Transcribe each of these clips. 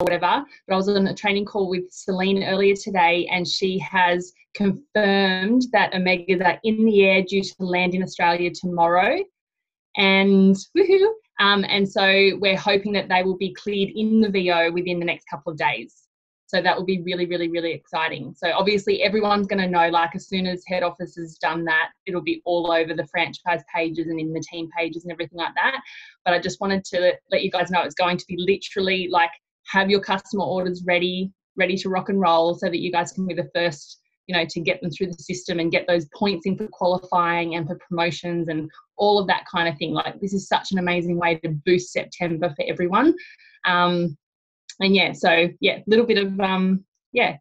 whatever. But I was on a training call with Celine earlier today, and she has confirmed that omegas are in the air due to land in Australia tomorrow. And woohoo! And so we're hoping that they will be cleared in the VO within the next couple of days. So that will be really, really, really exciting. So obviously everyone's going to know, like, as soon as head office has done that, it'll be all over the franchise pages and in the team pages and everything like that. But I just wanted to let you guys know it's going to be literally like, have your customer orders ready to rock and roll, so that you guys can be the first, you know, to get them through the system and get those points in for qualifying and for promotions and all of that kind of thing. Like, this is such an amazing way to boost September for everyone. And yeah, so yeah, a little bit of Yay.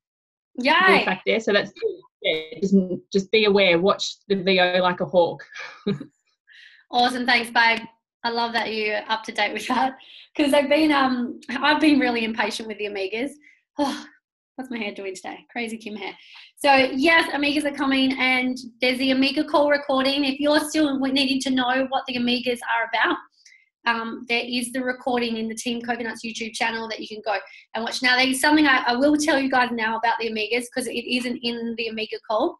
back there. So that's good. Yeah, just be aware, watch the VO like a hawk. Awesome, thanks, babe. I love that you're up to date with that, because I've been really impatient with the Omegas. Oh, what's my hair doing today? Crazy Kim hair. So yes, Omegas are coming, and there's the Omega call recording. If you're still needing to know what the Omegas are about, there is the recording in the Team Coconuts YouTube channel that you can go and watch. Now, there is something I will tell you guys now about the Omegas, because it isn't in the Omega call.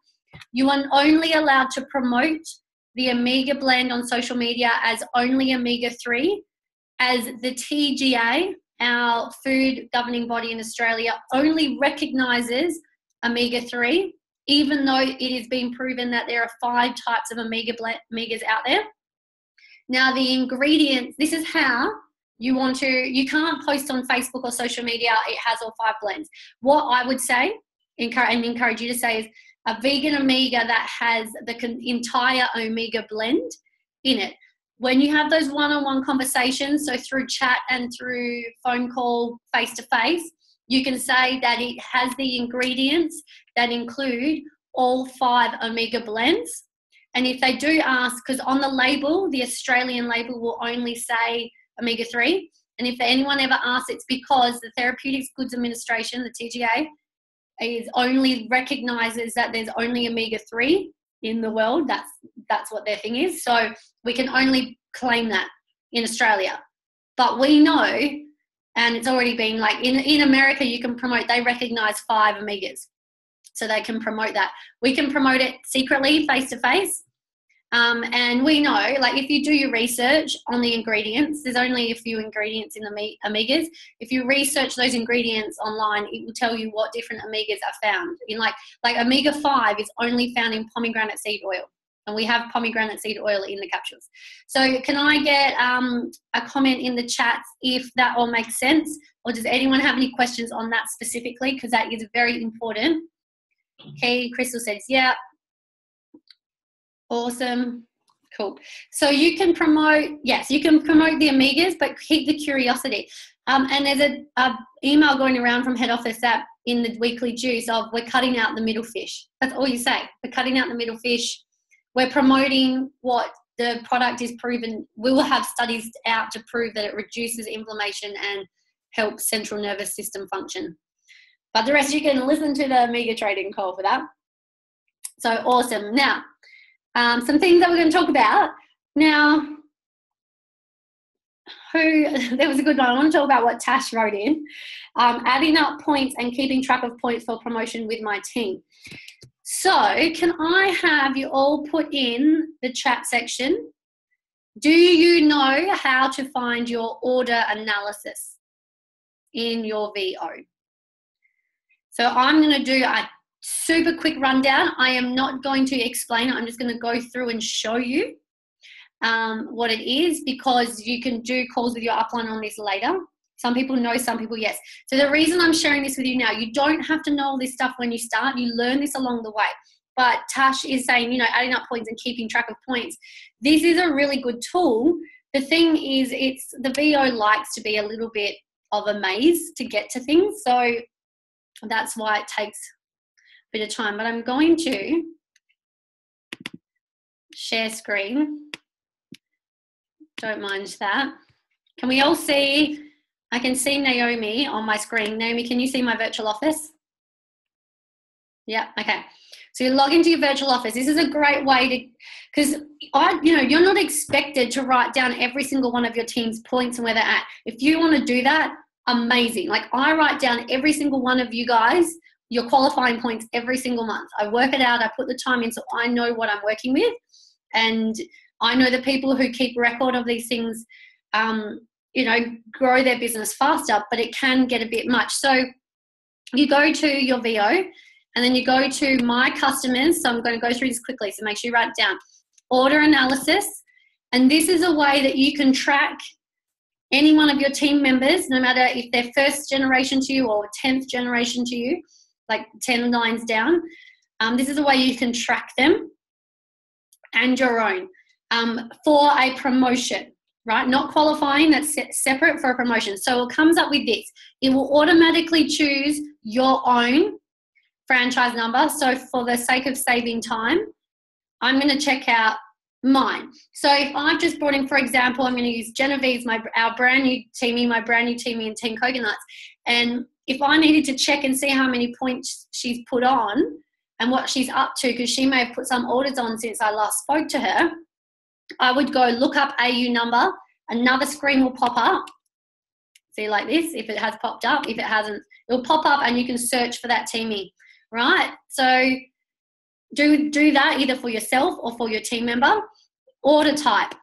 You are only allowed to promote the Omega blend on social media as only Omega-3, as the TGA, our food governing body in Australia, only recognises Omega-3, even though it has been proven that there are 5 types of Omegas out there. Now, the ingredients, this is how you can't post on Facebook or social media, it has all 5 blends. What I would say and encourage you to say is a vegan Omega that has the entire Omega blend in it. When you have those one-on-one conversations, so through chat and through phone call, face-to-face, you can say that it has the ingredients that include all 5 Omega blends. And if they do ask, because on the label, the Australian label will only say Omega-3, and if anyone ever asks, it's because the Therapeutics Goods Administration, the TGA, only recognises that there's only Omega-3 in the world. That's what their thing is. So we can only claim that in Australia. But we know, and it's already been like in America, you can promote, they recognise 5 Omegas. So they can promote that. We can promote it secretly, face-to-face. And we know, like, if you do your research on the ingredients, there's only a few ingredients in the Omegas. If you research those ingredients online, it will tell you what different Omegas are found. In like Omega-5 is only found in pomegranate seed oil. And we have pomegranate seed oil in the capsules. So can I get a comment in the chat if that all makes sense? Or does anyone have any questions on that specifically? Because that is very important. Okay, Crystal says, yeah. Awesome. Cool. So you can promote, yes, you can promote the Omegas, but keep the curiosity. And there's a email going around from head office that in the weekly juice of, we're cutting out the middle fish. That's all you say. We're cutting out the middle fish. We're promoting what the product is proven. We will have studies out to prove that it reduces inflammation and helps central nervous system function. But the rest, you can listen to the Omega trading call for that. So awesome. Now, some things that we're going to talk about. Now, there was a good one. I want to talk about what Tash wrote in. Adding up points and keeping track of points for promotion with my team. So can I have you all put in the chat section? Do you know how to find your order analysis in your VO? So I'm going to do a super quick rundown. I am not going to explain it. I'm just going to go through and show you what it is, because you can do calls with your upline on this later. Some people know, some people yes. So the reason I'm sharing this with you now, you don't have to know all this stuff when you start. You learn this along the way. But Tash is saying, you know, adding up points and keeping track of points. This is a really good tool. The thing is, the VO likes to be a little bit of a maze to get to things. So that's why it takes a bit of time. But I'm going to share screen. Don't mind that. Can we all see? I can see Naomi on my screen. Naomi, can you see my virtual office? Yeah, okay. So you log into your virtual office. This is a great way to, because you're not expected to write down every single one of your team's points and where they're at. If you want to do that, amazing. Like, I write down every single one of you guys, your qualifying points every single month. I work it out. I put the time in so I know what I'm working with. And I know the people who keep record of these things, you know, grow their business faster, but it can get a bit much. So you go to your VO and then you go to my customers. So I'm going to go through this quickly, so make sure you write it down. Order analysis. And this is a way that you can track any one of your team members, no matter if they're first generation to you or 10th generation to you, like 10 lines down. This is a way you can track them and your own for a promotion, right? Not qualifying, that's separate for a promotion. So it comes up with this. It will automatically choose your own franchise number. So for the sake of saving time, I'm going to check out mine. So if I've just brought in, for example, I'm going to use Genevieve's, our brand new teamie, my brand new teamie in Team Coconuts. And if I needed to check and see how many points she's put on and what she's up to, because she may have put some orders on since I last spoke to her, I would go look up AU number. Another screen will pop up. See, like this, if it has popped up. If it hasn't, it'll pop up and you can search for that teamie, right? So do that either for yourself or for your team member. Order type.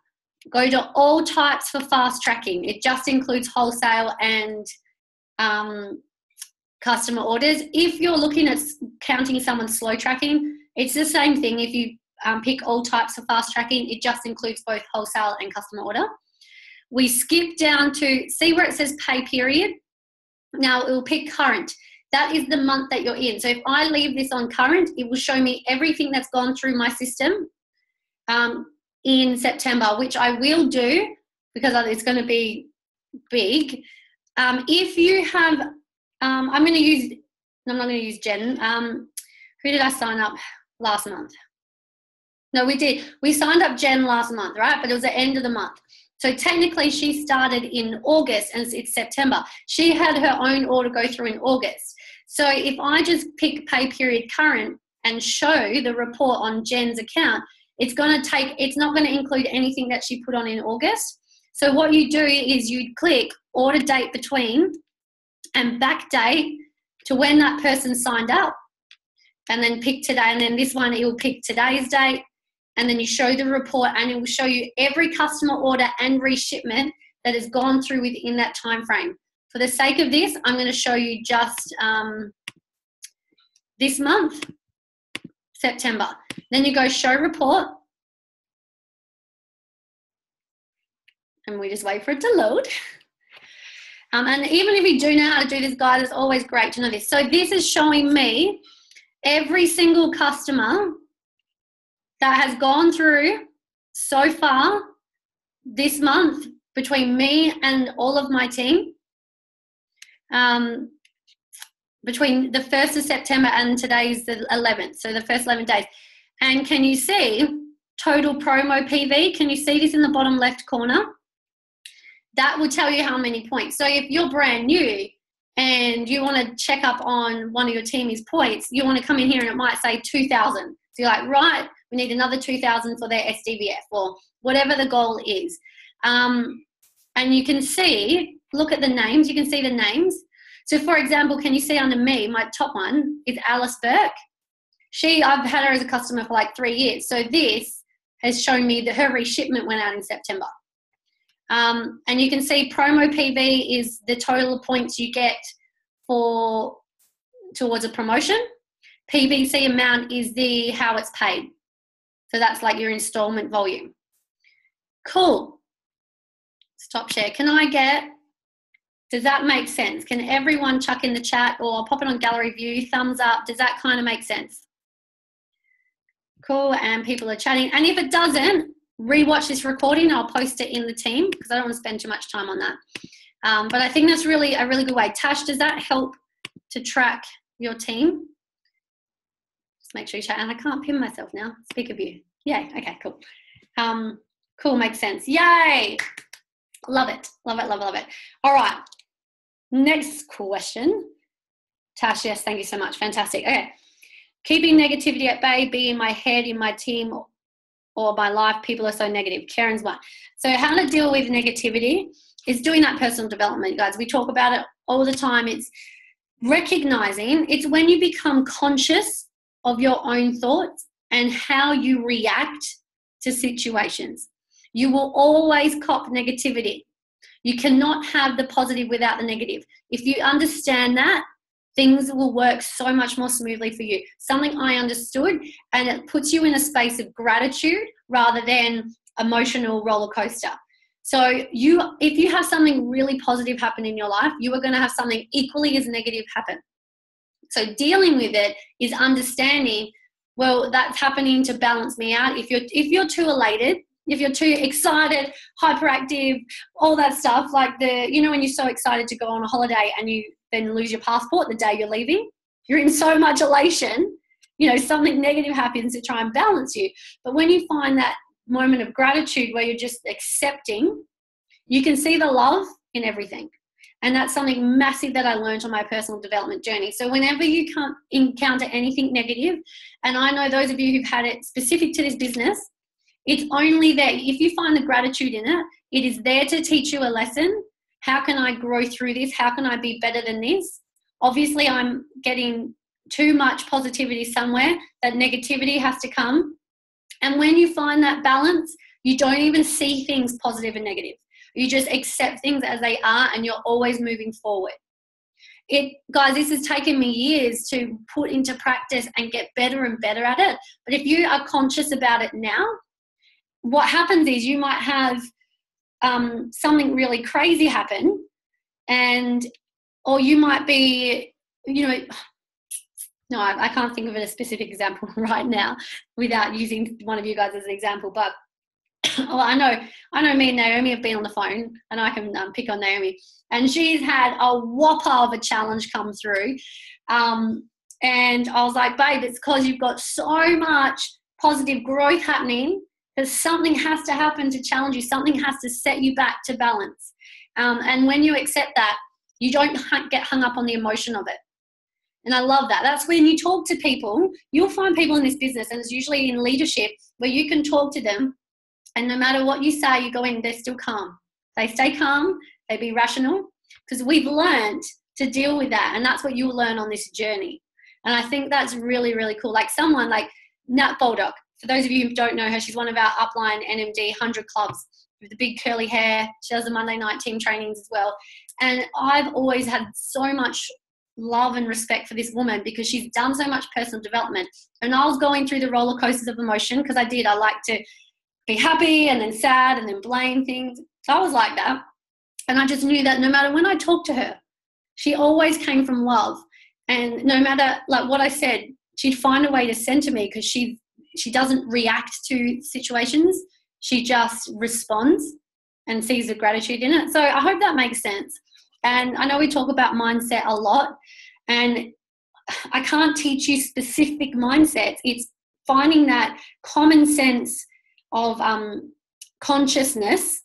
Go to all types for fast tracking. It just includes wholesale and customer orders. If you're looking at counting someone's slow tracking, it's the same thing. If you pick all types of fast tracking, it just includes both wholesale and customer order. We skip down to, see where it says pay period? Now it will pick current. That is the month that you're in. So if I leave this on current, it will show me everything that's gone through my system in September, which I will do because it's going to be big. If you have, I'm not going to use Jen. Who did I sign up last month? No, we did. We signed up Jen last month, right? But it was the end of the month. So technically she started in August and it's September. She had her own order go through in August. So if I just pick pay period current and show the report on Jen's account, it's not going to include anything that she put on in August. So what you do is you click order date between and back date to when that person signed up, and then pick today. And then this one, it will pick today's date. And then you show the report and it will show you every customer order and reshipment that has gone through within that time frame. For the sake of this, I'm going to show you just this month, September. Then you go show report. And we just wait for it to load. And even if you do know how to do this, guys, it's always great to know this. So this is showing me every single customer that has gone through so far this month between me and all of my team, between the 1st of September and today's the 11th, so the first 11 days. And can you see total promo PV? Can you see this in the bottom left corner? That will tell you how many points. So if you're brand new and you want to check up on one of your team's points, you want to come in here and it might say 2,000. So you're like, right, we need another 2,000 for their SDVF or whatever the goal is. And you can see, look at the names, you can see the names. So for example, can you see under me, my top one is Alice Burke. I've had her as a customer for like 3 years. So this has shown me that her reshipment went out in September. And you can see promo PV is the total points you get towards a promotion. PBC amount is how it's paid. So that's like your installment volume. Cool. Stop share. Does that make sense? Can everyone chuck in the chat or I'll pop it on gallery view, thumbs up. Does that kind of make sense? Cool, and people are chatting. And if it doesn't, rewatch this recording. I'll post it in the team because I don't want to spend too much time on that. But I think that's really a really good way. Tash, does that help to track your team? Just make sure you chat. And I can't pin myself now. Speak of you. Yay. Okay, cool. Cool, makes sense. Yay. Love it. Love it, love it, love it. All right. Next question. Tash, yes, thank you so much. Fantastic. Okay. Keeping negativity at bay, be in my head, in my team, or my life, people are so negative. Karen's one. So how to deal with negativity. is doing that personal development, guys. We talk about it all the time. It's recognizing, it's when you become conscious of your own thoughts and how you react to situations. You will always cop negativity. You cannot have the positive without the negative. If you understand that, things will work so much more smoothly for you. Something I understood, and it puts you in a space of gratitude rather than emotional roller coaster. So if you have something really positive happen in your life, you are going to have something equally as negative happen. So dealing with it is understanding, well, that's happening to balance me out. If you're too elated, if you're too excited, hyperactive, all that stuff, like when you're so excited to go on a holiday and you then lose your passport the day you're leaving, you're in so much elation, something negative happens to try and balance you. But when you find that moment of gratitude where you're just accepting, you can see the love in everything. And that's something massive that I learned on my personal development journey. So whenever you can't encounter anything negative, and I know those of you who've had it specific to this business, it's only there. If you find the gratitude in it, it is there to teach you a lesson. How can I grow through this? How can I be better than this? Obviously, I'm getting too much positivity somewhere. That negativity has to come. And when you find that balance, you don't even see things positive and negative. You just accept things as they are, and you're always moving forward. Guys, this has taken me years to put into practice and get better and better at it. But if you are conscious about it now, what happens is you might have something really crazy happen, or you might be, no, I can't think of a specific example right now without using one of you guys as an example. But well, I know me and Naomi have been on the phone, and I can pick on Naomi. And she's had a whopper of a challenge come through. And I was like, babe, it's because you've got so much positive growth happening that something has to happen to challenge you. Something has to set you back to balance. And when you accept that, you don't get hung up on the emotion of it. And I love that. That's when you talk to people. You'll find people in this business, and it's usually in leadership, where you can talk to them, and no matter what you say, you go in, they're still calm. They stay calm, they be rational, because we've learned to deal with that, and that's what you'll learn on this journey. And I think that's really, really cool. Like someone like Nat Baldock, for those of you who don't know her, she's one of our upline NMD 100 clubs with the big curly hair. She does the Monday night team trainings as well. And I've always had so much love and respect for this woman because she's done so much personal development. And I was going through the roller coasters of emotion because I like to be happy and then sad and then blame things. So I was like that. And I just knew that no matter when I talked to her, she always came from love. And no matter like what I said, she'd find a way to center me because she doesn't react to situations. She just responds and sees the gratitude in it. So I hope that makes sense. And I know we talk about mindset a lot, and I can't teach you specific mindsets. It's finding that common sense of consciousness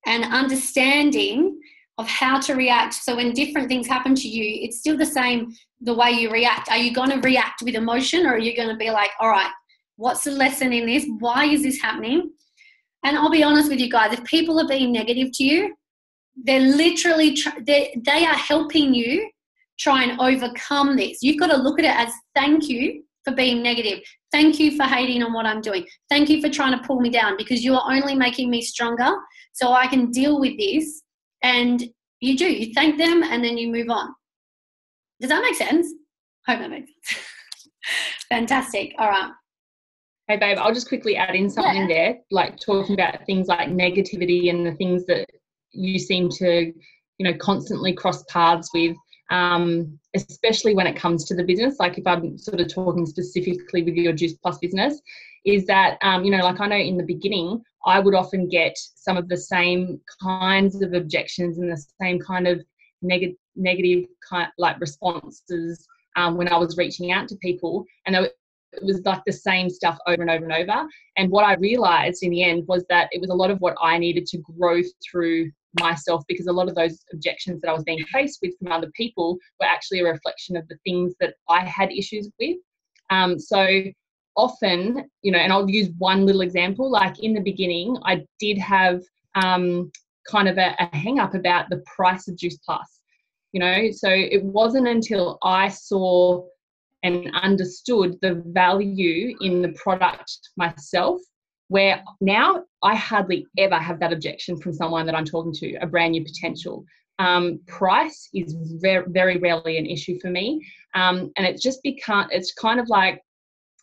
and understanding of how to react. So when different things happen to you, it's still the same, the way you react. Are you going to react with emotion, or are you going to be like, all right, what's the lesson in this? Why is this happening? And I'll be honest with you guys, if people are being negative to you, they're literally, they are helping you try and overcome this. You've got to look at it as thank you for being negative. Thank you for hating on what I'm doing. Thank you for trying to pull me down, because you are only making me stronger so I can deal with this. And you thank them and then you move on. Does that make sense? I hope that makes sense. Fantastic. All right. Hey, babe, I'll just quickly add in something there, like talking about things like negativity and the things that you seem to, constantly cross paths with, especially when it comes to the business. Like if I'm sort of talking specifically with your Juice Plus business, is that, like I know in the beginning, I would often get some of the same kinds of objections and the same kind of negative kind like responses when I was reaching out to people, and it was like the same stuff over and over and over. And what I realized in the end was that it was a lot of what I needed to grow through myself, because a lot of those objections that I was being faced with from other people were actually a reflection of the things that I had issues with. So often, and I'll use one little example, like in the beginning, I did have kind of a hang up about the price of Juice Plus, you know. So it wasn't until I saw and understood the value in the product myself, where now I hardly ever have that objection from someone that I'm talking to, a brand new potential. Price is very, very rarely an issue for me. And it's kind of like,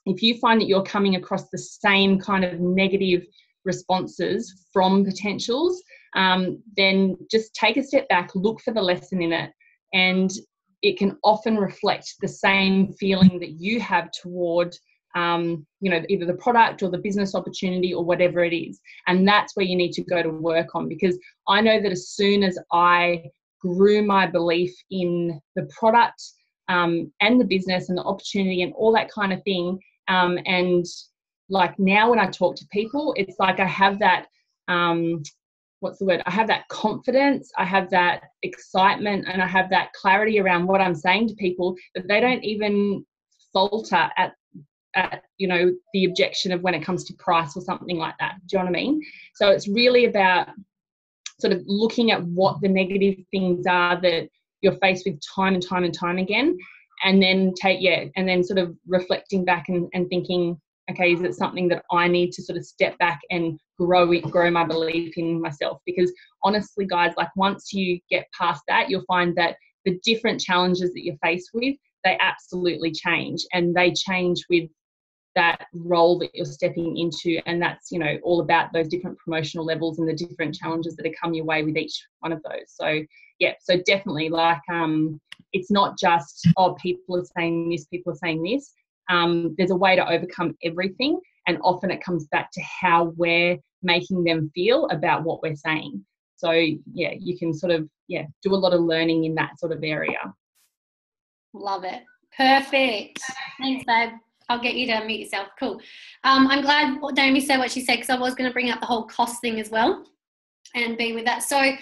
if you find that you're coming across the same kind of negative responses from potentials, then just take a step back, look for the lesson in it, and it can often reflect the same feeling that you have toward, either the product or the business opportunity or whatever it is. And that's where you need to go to work on, because I know that as soon as I grew my belief in the product and the business and the opportunity and all that kind of thing, and like now when I talk to people, it's like I have that, I have that confidence, I have that excitement, and I have that clarity around what I'm saying to people, that they don't even falter at the objection of when it comes to price or something like that. Do you know what I mean? So it's really about sort of looking at what the negative things are that you're faced with time and time and time again, and then sort of reflecting back and thinking, okay, is it something that I need to sort of step back and grow my belief in myself? Because honestly, guys, like once you get past that, you'll find that the different challenges that you're faced with, they absolutely change, and they change with that role that you're stepping into. And that's, all about those different promotional levels and the different challenges that come your way with each one of those. So so definitely, like, it's not just, people are saying this, people are saying this. There's a way to overcome everything, and often it comes back to how we're making them feel about what we're saying. So you can sort of do a lot of learning in that sort of area. Love it. Perfect. Thanks, babe. I'll get you to unmute yourself. Cool. I'm glad Naomi said what she said, because I was going to bring up the whole cost thing as well and be with that. So I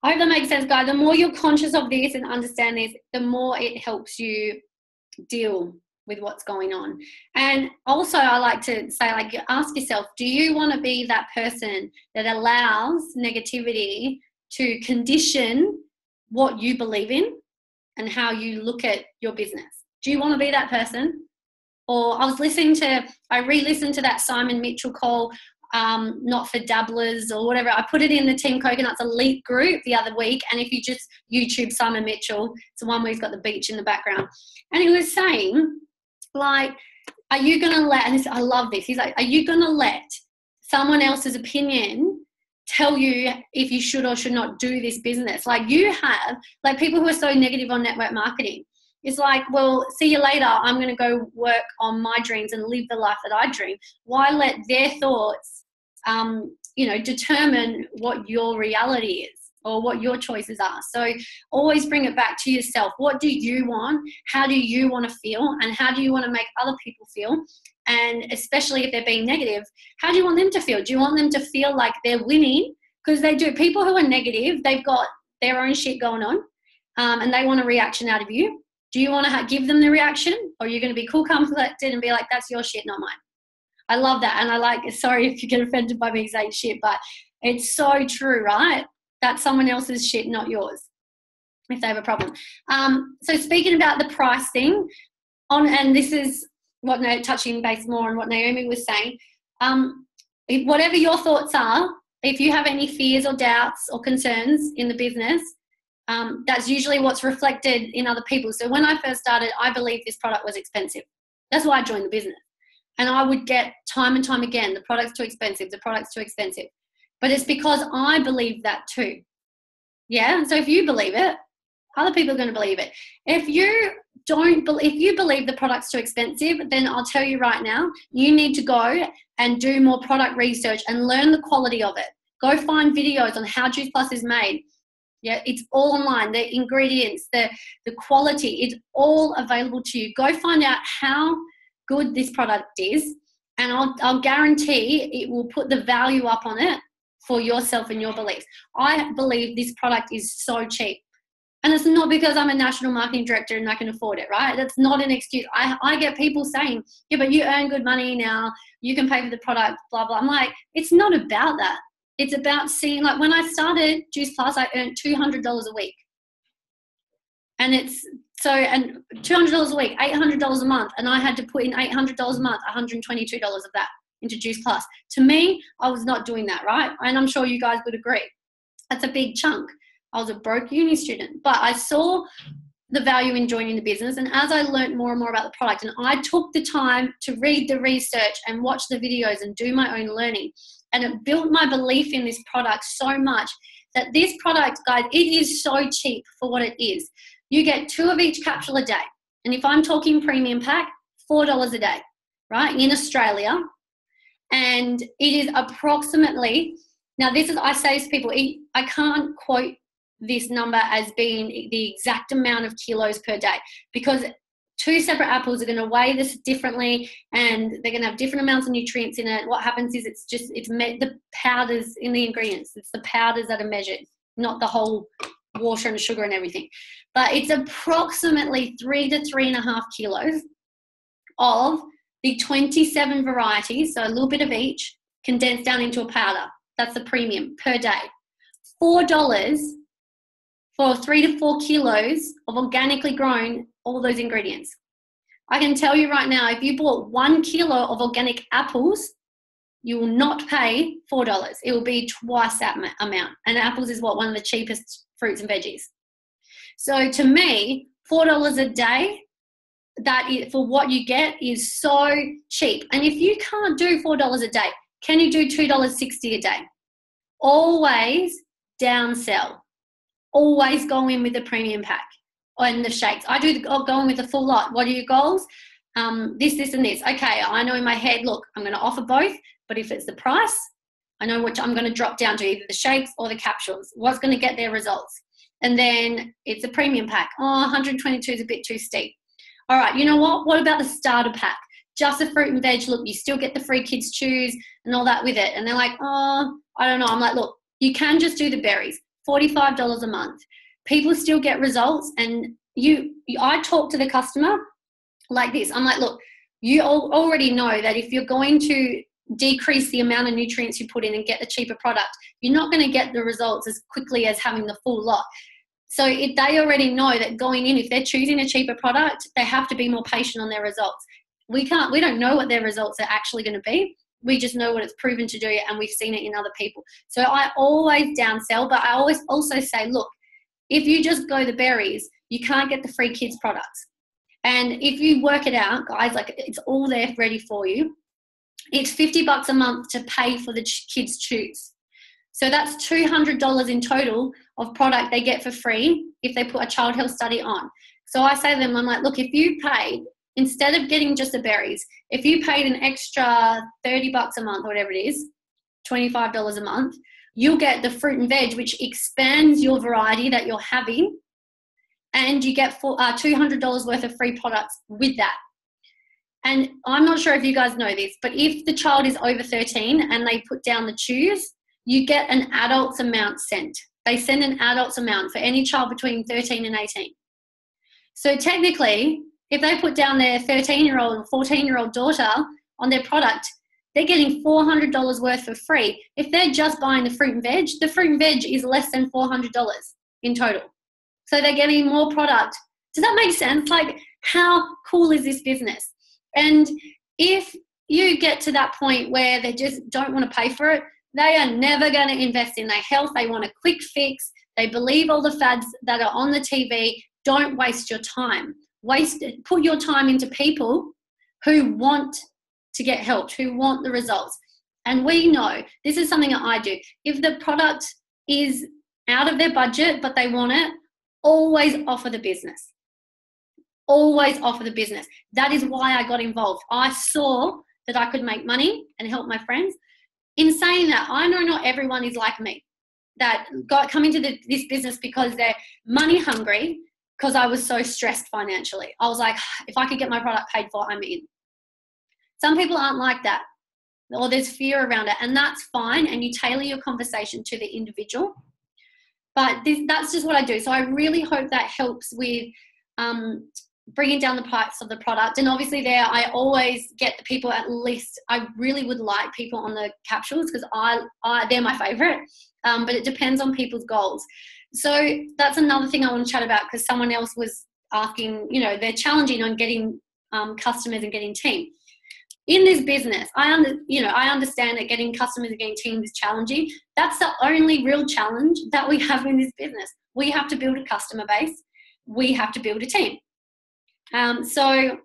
hope that makes sense, guys. The more you're conscious of this and understand this, the more it helps you deal with what's going on. And also, I like to say, like, ask yourself, do you want to be that person that allows negativity to condition what you believe in and how you look at your business? Do you want to be that person? Or I re-listened to that Simon Mitchell call, Not for Dabblers or whatever. I put it in the Team Coconuts Elite group the other week. And if you just YouTube Simon Mitchell, it's the one where he's got the beach in the background. And he was saying, like, are you going to let, and this, I love this, he's like, are you going to let someone else's opinion tell you if you should or should not do this business? Like, you have, like, people who are so negative on network marketing. It's like, well, see you later. I'm going to go work on my dreams and live the life that I dream. Why let their thoughts, determine what your reality is or what your choices are? So always bring it back to yourself. What do you want? How do you want to feel? And how do you want to make other people feel? And especially if they're being negative, how do you want them to feel? Do you want them to feel like they're winning? Because they do. People who are negative, they've got their own shit going on, and they want a reaction out of you. Do you want to give them the reaction, or are you going to be cool, calm, collected and be like, that's your shit, not mine? I love that. And I like, sorry if you get offended by me saying shit, but it's so true, right? That's someone else's shit, not yours, if they have a problem. So speaking about the price thing, and this is what, touching base more on what Naomi was saying, whatever your thoughts are, if you have any fears or doubts or concerns in the business, that's usually what's reflected in other people. So when I first started, I believed this product was expensive. That's why I joined the business. And I would get time and time again, the product's too expensive, the product's too expensive. But it's because I believe that too. Yeah. So if you believe it, other people are going to believe it. If you believe the product's too expensive, then I'll tell you right now, you need to go and do more product research and learn the quality of it. Go find videos on how Juice Plus is made. Yeah, it's all online. The ingredients, the quality, it's all available to you. Go find out how good this product is, and I'll guarantee it will put the value up on it for yourself and your beliefs. I believe this product is so cheap. And it's not because I'm a national marketing director and I can afford it, right? That's not an excuse. I get people saying, yeah, but you earn good money now. You can pay for the product, blah, blah. I'm like, it's not about that. It's about seeing, like when I started Juice Plus, I earned $200 a week. And it's so, and $200 a week, $800 a month. And I had to put in $800 a month, $122 of that into Juice Plus. To me, I was not doing that, right? And I'm sure you guys would agree. That's a big chunk. I was a broke uni student, but I saw the value in joining the business. And as I learned more and more about the product, and I took the time to read the research and watch the videos and do my own learning, and it built my belief in this product so much that this product, guys, it is so cheap for what it is. You get 2 of each capsule a day. And if I'm talking premium pack, $4 a day, right, in Australia. And it is approximately, now this is, I say to people, I can't quote this number as being the exact amount of kilos per day, because 2 separate apples are going to weigh this differently, and they're going to have different amounts of nutrients in it. What happens is it's the powders in the ingredients. It's the powders that are measured, not the whole water and sugar and everything. But it's approximately 3 to 3.5 kilos of the 27 varieties, so a little bit of each, condensed down into a powder. That's the premium per day. $4 for 3 to 4 kilos of organically grown, all those ingredients. I can tell you right now, if you bought 1 kilo of organic apples, you will not pay $4. It will be twice that amount. And apples is one of the cheapest fruits and veggies. So to me, $4 a day, for what you get is so cheap. And if you can't do $4 a day, can you do $2.60 a day? Always downsell. Always go in with the premium pack and the shakes. I go in with the full lot. What are your goals? This, and this. Okay, I know in my head, look, I'm going to offer both, but if it's the price, I know which I'm going to drop down to, either the shakes or the capsules. What's going to get their results? And then it's a premium pack. Oh, 122 is a bit too steep. All right, you know what? What about the starter pack? Just the fruit and veg. Look, you still get the free kids choose and all that with it. And they're like, oh, I don't know. I'm like, look, you can just do the berries. $45 a month. People still get results. And I talk to the customer like this. I'm like, look, you already know that if you're going to decrease the amount of nutrients you put in and get the cheaper product, you're not going to get the results as quickly as having the full lot. So they already know that going in, if they're choosing a cheaper product, they have to be more patient on their results. We don't know what their results are actually going to be. We just know what it's proven to do, and we've seen it in other people. So I always downsell, but I always also say, look, if you just go the berries, you can't get the free kids products. And if you work it out, guys, like it's all there ready for you. It's $50 a month to pay for the kids choose. So that's $200 in total of product they get for free if they put a child health study on. So I say to them, I'm like, look, if you paid, instead of getting just the berries, if you paid an extra $30 a month, or whatever it is, $25 a month, you'll get the fruit and veg, which expands your variety that you're having, and you get $200 worth of free products with that. And I'm not sure if you guys know this, but if the child is over 13 and they put down the choose, you get an adult's amount sent. They send an adult's amount for any child between 13 and 18. So technically, if they put down their 13-year-old and 14-year-old daughter on their product, they're getting $400 worth for free. If they're just buying the fruit and veg is less than $400 in total. So they're getting more product. Does that make sense? Like, how cool is this business? And if you get to that point where they just don't want to pay for it, they are never going to invest in their health. They want a quick fix. They believe all the fads that are on the TV. Don't waste your time. Put your time into people who want to get helped, who want the results. And we know, this is something that I do. If the product is out of their budget, but they want it, always offer the business. Always offer the business. That is why I got involved. I saw that I could make money and help my friends. In saying that, I know not everyone is like me, that come into this business because they're money hungry, because I was so stressed financially. I was like, if I could get my product paid for, I'm in. Some people aren't like that, or there's fear around it, and that's fine, and you tailor your conversation to the individual. But that's just what I do. So I really hope that helps with bringing down the price of the product. And obviously there, I always get the people at least, I really would like people on the capsules because they're my favorite, but it depends on people's goals. So that's another thing I want to chat about, because someone else was asking, they're challenging on getting customers and getting team. In this business, I understand that getting customers and getting teams is challenging. That's the only real challenge that we have in this business. We have to build a customer base. We have to build a team. So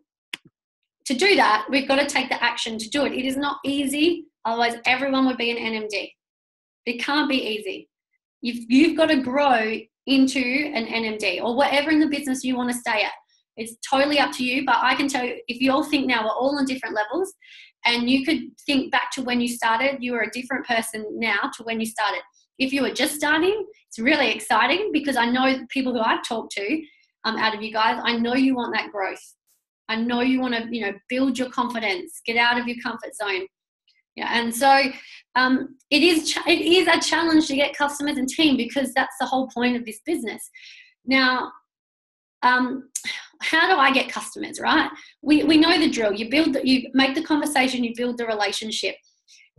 to do that, we've got to take the action to do it. It is not easy. Otherwise, everyone would be an NMD. It can't be easy. You've got to grow into an NMD or whatever in the business you want to stay at. It's totally up to you, but I can tell you, if you all think now we're all on different levels, and you could think back to when you started, you are a different person now to when you started. If you were just starting, it's really exciting, because I know the people who I've talked to out of you guys, I know you want that growth. I know you want to, build your confidence, get out of your comfort zone. Yeah, and so it is a challenge to get customers and team, because that's the whole point of this business. Now, how do I get customers, right? We know the drill. You make the conversation, you build the relationship.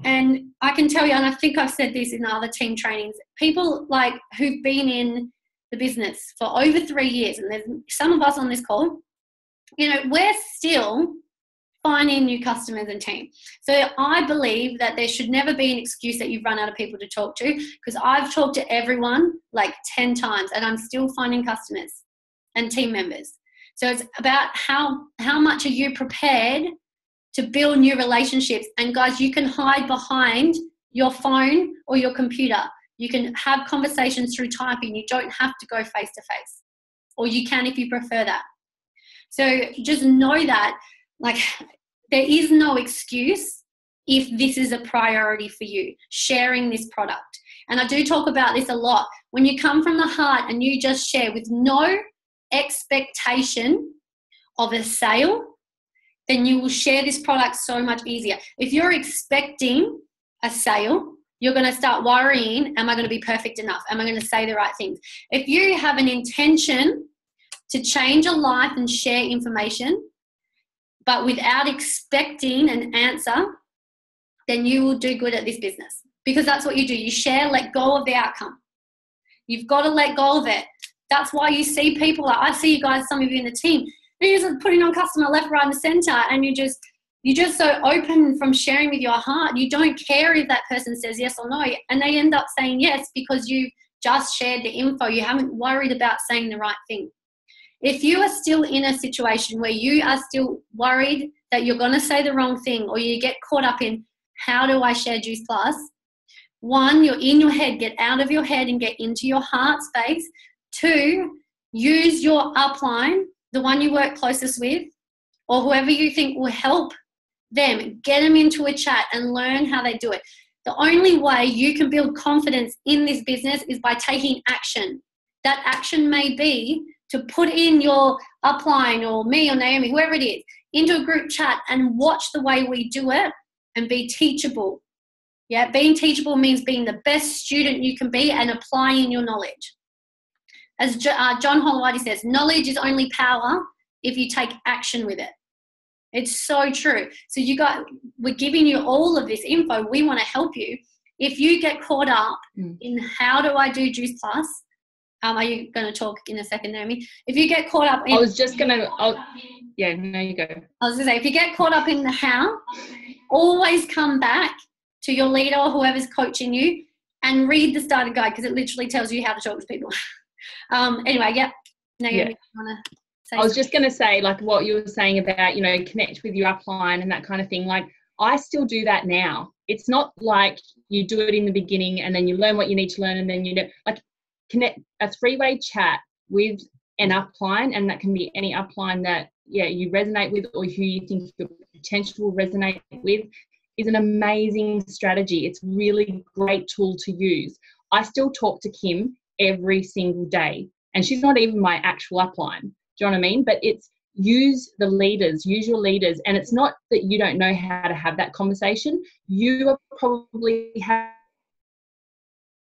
And I can tell you, and I think I've said this in other team trainings, people like who've been in the business for over 3 years, and there's some of us on this call, we're still finding new customers and team. So I believe that there should never be an excuse that you've run out of people to talk to, because I've talked to everyone like 10 times and I'm still finding customers and team members. So it's about how much are you prepared to build new relationships. And guys, you can hide behind your phone or your computer. You can have conversations through typing. You don't have to go face to face, or you can if you prefer that. So just know that, like, there is no excuse if this is a priority for you, sharing this product. And I do talk about this a lot. When you come from the heart and you just share with no expectation of a sale, then you will share this product so much easier. If you're expecting a sale, you're going to start worrying, am I going to be perfect enough? Am I going to say the right things? If you have an intention to change your life and share information, but without expecting an answer, then you will do good at this business, because that's what you do. You share, let go of the outcome. You've got to let go of it. That's why you see people, like I see you guys, some of you in the team, you're just putting on customer left, right, and center, and you're just so open from sharing with your heart. You don't care if that person says yes or no, and they end up saying yes because you just shared the info. You haven't worried about saying the right thing. If you are still in a situation where you are still worried that you're going to say the wrong thing, or you get caught up in, how do I share Juice Plus? One, you're in your head. Get out of your head and get into your heart space. Two, use your upline, the one you work closest with, or whoever you think will help them. Get them into a chat and learn how they do it. The only way you can build confidence in this business is by taking action. That action may be to put in your upline, or me or Naomi, whoever it is, into a group chat and watch the way we do it and be teachable. Yeah, being teachable means being the best student you can be and applying your knowledge. As John Holowati says, knowledge is only power if you take action with it. It's so true. So we're giving you all of this info. We want to help you. If you get caught up in how do I do Juice Plus, are you going to talk in a second, Naomi? If you get caught up in... I was just going to... Yeah, no, you go. I was going to say, if you get caught up in the how, always come back to your leader or whoever's coaching you and read the starter guide, because it literally tells you how to talk to people. Anyway, yeah. Naomi, yeah. You want to say I was just going to say, like what you were saying about, connect with your upline and that kind of thing. Like, I still do that now. It's not like you do it in the beginning and then you learn what you need to learn, and then connect a three-way chat with an upline, and that can be any upline that you resonate with or who you think your potential will resonate with, is an amazing strategy. It's really great tool to use. I still talk to Kim every single day, and she's not even my actual upline. Do you know what I mean? But it's use your leaders, and it's not that you don't know how to have that conversation. You are probably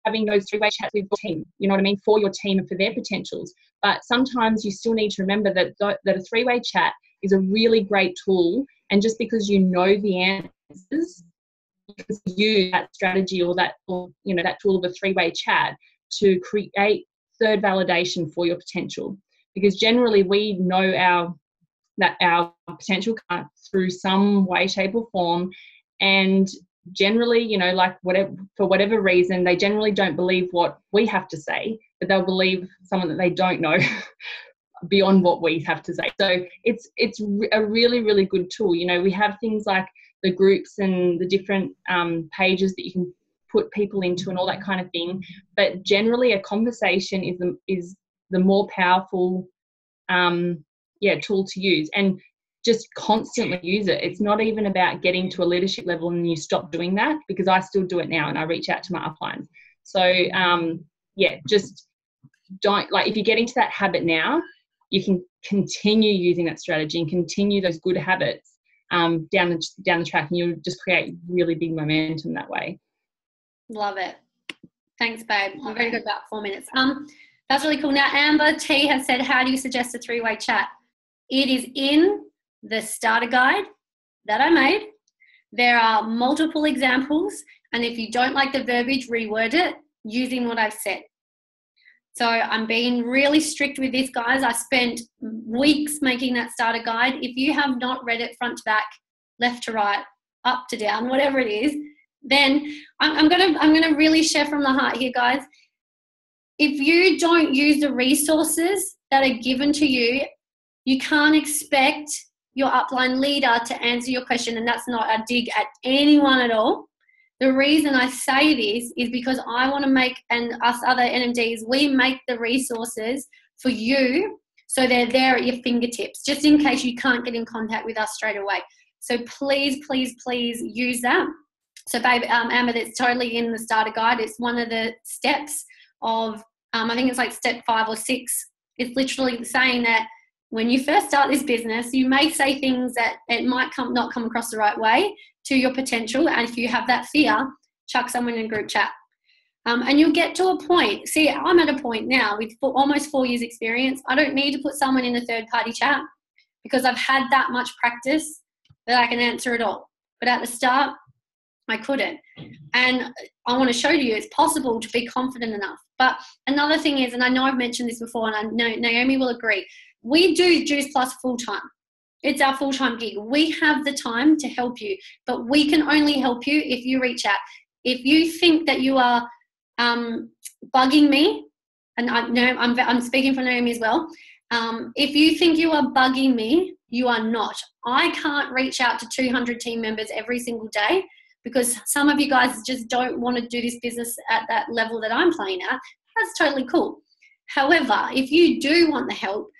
having those three-way chats with your team, you know what I mean, for your team and for their potentials. But sometimes you still need to remember that a three-way chat is a really great tool. And just because you know the answers, because you use that strategy or that tool of a three-way chat to create third validation for your potential. Because generally we know our potential through some way, shape or form, and generally, you know, like for whatever reason, they generally don't believe what we have to say, but they'll believe someone that they don't know beyond what we have to say. So it's a really, really good tool. You know, we have things like the groups and the different pages that you can put people into and all that kind of thing. But generally, a conversation is the more powerful tool to use, and just constantly use it. It's not even about getting to a leadership level and you stop doing that, because I still do it now and I reach out to my uplines. So just don't, like, if you get into that habit now, you can continue using that strategy and continue those good habits down the track, and you'll just create really big momentum that way. Love it. Thanks, babe. We've already got about 4 minutes. That's really cool. Now, Amber T has said, how do you suggest a three-way chat? It is in the starter guide that I made. There are multiple examples, and if you don't like the verbiage, reword it using what I've said. So I'm being really strict with this, guys. I spent weeks making that starter guide. If you have not read it front to back, left to right, up to down, whatever it is, then I'm gonna really share from the heart here, guys. If you don't use the resources that are given to you, you can't expect your upline leader to answer your question, and that's not a dig at anyone at all. The reason I say this is because I want to make, and us other NMDs, we make the resources for you so they're there at your fingertips, just in case you can't get in contact with us straight away. So please, please, please use that. So babe, Amber, that's totally in the starter guide. It's one of the steps of, I think it's like step 5 or 6. It's literally saying that when you first start this business, you may say things that it might not come across the right way to your potential. And if you have that fear, chuck someone in a group chat. And you'll get to a point. See, I'm at a point now with almost 4 years experience. I don't need to put someone in a third party chat because I've had that much practice that I can answer it all. But at the start, I couldn't. And I want to show you it's possible to be confident enough. But another thing is, and I know I've mentioned this before, and I know Naomi will agree, we do Juice Plus full-time. It's our full-time gig. We have the time to help you, but we can only help you if you reach out. If you think that you are bugging me, and I'm speaking for Naomi as well, if you think you are bugging me, you are not. I can't reach out to 200 team members every single day because some of you guys just don't want to do this business at that level that I'm playing at. That's totally cool. However, if you do want the help,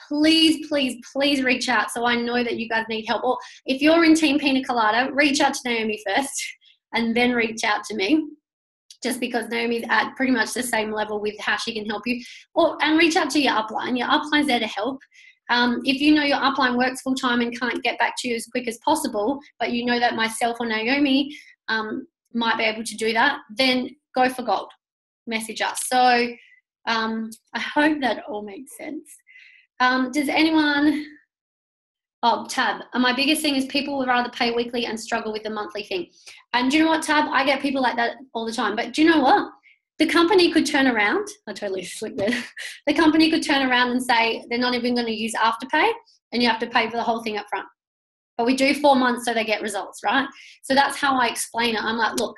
please, please, please reach out so I know that you guys need help. Or if you're in Team Pina Colada, reach out to Naomi first and then reach out to me, just because Naomi's at pretty much the same level with how she can help you. And reach out to your upline. Your upline's there to help. If you know your upline works full-time and can't get back to you as quick as possible, but you know that myself or Naomi might be able to do that, then go for gold. Message us. So I hope that all makes sense. Does anyone... Oh, Tab. My biggest thing is people would rather pay weekly and struggle with the monthly thing. And do you know what, Tab? I get people like that all the time. But do you know what? The company could turn around. I totally slipped there. The company could turn around and say they're not even going to use Afterpay and you have to pay for the whole thing up front. But we do 4 months so they get results, right? So that's how I explain it. I'm like, look,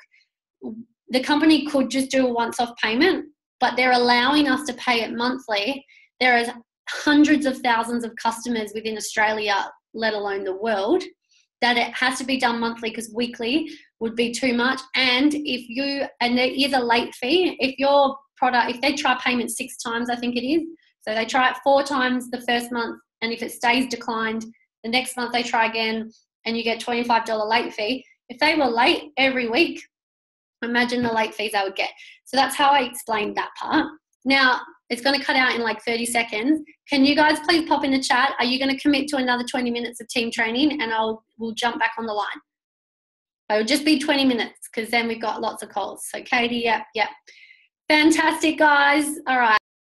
the company could just do a once-off payment, but they're allowing us to pay it monthly. There is hundreds of thousands of customers within Australia, let alone the world, that it has to be done monthly because weekly would be too much. And there is a late fee. If they try payment 6 times, I think it is. So they try it 4 times the first month, and if it stays declined, the next month they try again, and you get $25 late fee. If they were late every week, imagine the late fees I would get. So that's how I explained that part. Now, it's going to cut out in like 30 seconds. Can you guys please pop in the chat? Are you going to commit to another 20 minutes of team training, and we'll jump back on the line? It will just be 20 minutes because then we've got lots of calls. So Katie, yep. Fantastic, guys. All right.